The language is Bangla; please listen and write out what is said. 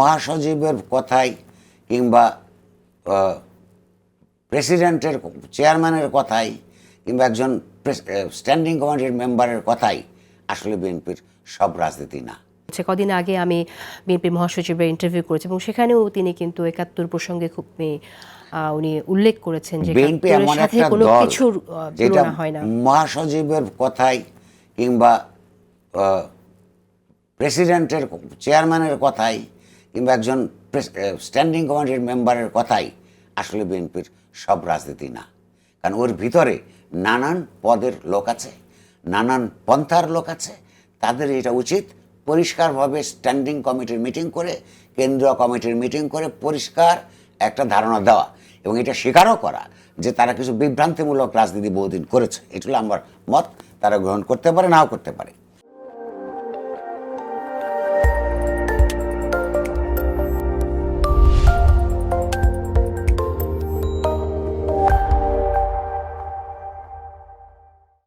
মহাসচিবের কথাই কিংবা প্রেসিডেন্টের চেয়ারম্যানের কথাই কিংবা একজন স্ট্যান্ডিং কমিটির মেম্বারের কথাই আসলে বিএনপির সব রাজনীতি না। কদিন আগে আমি বিএনপির মহাসচিবের ইন্টারভিউ করেছি এবং সেখানেও তিনি কিন্তু ৭১ প্রসঙ্গে খুব উনি উল্লেখ করেছেন যে বিএনপি এমন একটা দল যেটা মহাসচিবের কথাই কিংবা প্রেসিডেন্টের চেয়ারম্যানের কথাই কিংবা একজন স্ট্যান্ডিং কমিটির মেম্বারের কথাই আসলে বিএনপির সব রাজনীতি না। কারণ ওর ভিতরে নানান পদের লোক আছে, নানান পন্থার লোক আছে। তাদের এটা উচিত পরিষ্কারভাবে স্ট্যান্ডিং কমিটির মিটিং করে, কেন্দ্রীয় কমিটির মিটিং করে পরিষ্কার একটা ধারণা দেওয়া এবং এটা স্বীকারও করা যে তারা কিছু বিভ্রান্তিমূলক রাজনীতি বহুদিন করেছে। এটা হলো আমার মত। তারা গ্রহণ করতে পারে, নাও করতে পারে।